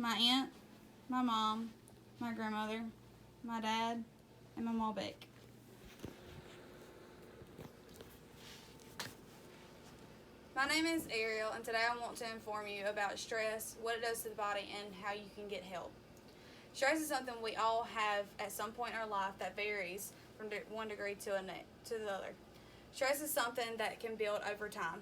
my aunt, my mom, my grandmother, my dad, and my mom Beck. My name is Ariel, and today I want to inform you about stress, what it does to the body, and how you can get help. Stress is something we all have at some point in our life that varies from one degree to the other. Stress is something that can build over time.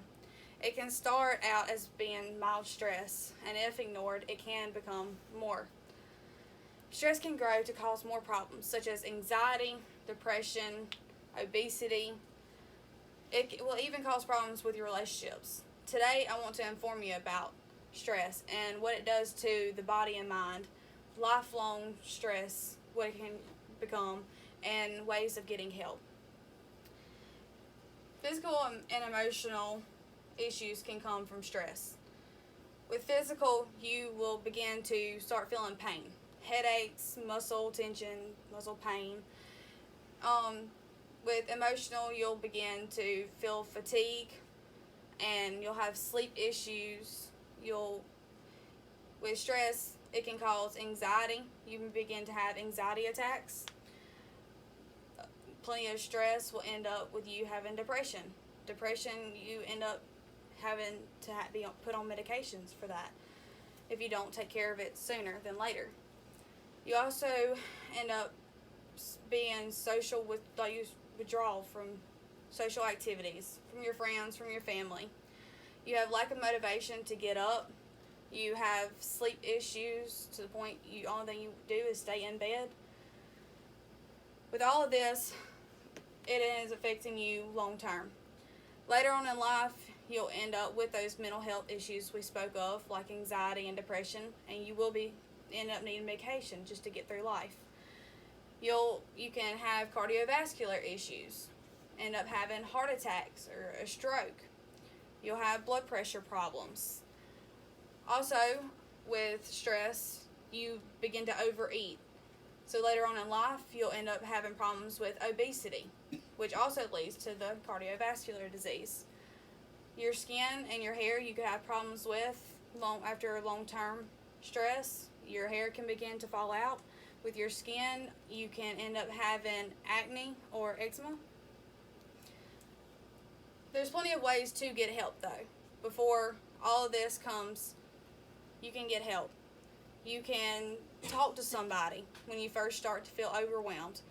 It can start out as being mild stress, and if ignored, it can become more. Stress can grow to cause more problems, such as anxiety, depression, obesity. It will even cause problems with your relationships. Today, I want to inform you about stress and what it does to the body and mind, lifelong stress, what it can become, and ways of getting help. Physical and emotional issues can come from stress. With physical, you will begin to start feeling pain, headaches, muscle tension, muscle pain. With emotional, you'll begin to feel fatigue, and you'll have sleep issues. With stress, it can cause anxiety. You can begin to have anxiety attacks. Plenty of stress will end up with you having depression. Depression, you end up having to be put on medications for that if you don't take care of it sooner than later. You also end up being withdrawal from social activities, from your friends, from your family. You have lack of motivation to get up. You have sleep issues to the point only thing you do is stay in bed. With all of this, it is affecting you long term. Later on in life, you'll end up with those mental health issues we spoke of, like anxiety and depression, and you will end up needing medication just to get through life. You can have cardiovascular issues, end up having heart attacks or a stroke. You'll have blood pressure problems. Also, with stress, you begin to overeat. So later on in life, you'll end up having problems with obesity, which also leads to the cardiovascular disease. Your skin and your hair, you could have problems with after long-term stress. Your hair can begin to fall out. With your skin, you can end up having acne or eczema. There's plenty of ways to get help, though. Before all of this comes, you can get help. You can talk to somebody when you first start to feel overwhelmed.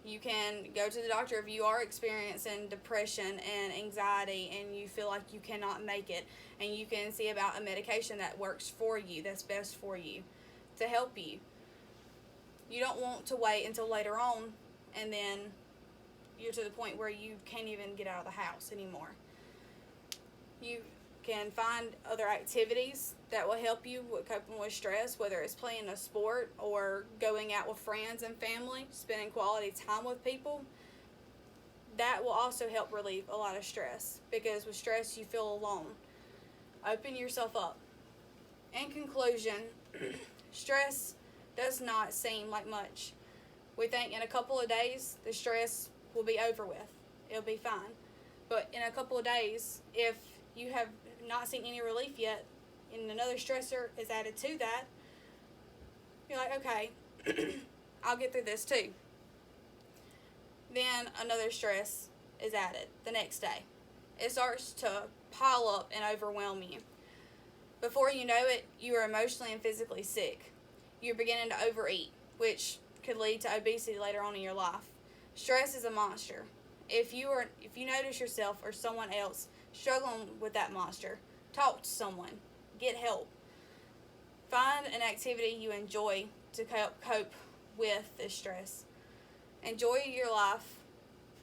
You can go to the doctor if you are experiencing depression and anxiety and you feel like you cannot make it, and you can see about a medication that works for you, that's best for you, to help you. You don't want to wait until later on and then you're to the point where you can't even get out of the house anymore. You can find other activities that will help you with coping with stress, whether it's playing a sport or going out with friends and family, spending quality time with people. That will also help relieve a lot of stress, because with stress you feel alone. Open yourself up. In conclusion, stress does not seem like much. We think in a couple of days the stress will be over with. It'll be fine. But in a couple of days, if you have not seen any relief yet and another stressor is added to that, you're like, okay, I'll get through this too. Then another stress is added the next day. It starts to pile up and overwhelm you. Before you know it, you are emotionally and physically sick. You're beginning to overeat, which could lead to obesity later on in your life. Stress is a monster. If you notice yourself or someone else struggling with that monster, talk to someone. Get help. Find an activity you enjoy to cope with this stress. Enjoy your life.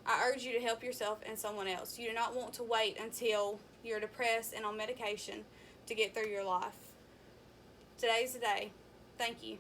I urge you to help yourself and someone else. You do not want to wait until you're depressed and on medication to get through your life. Today's the day. Thank you.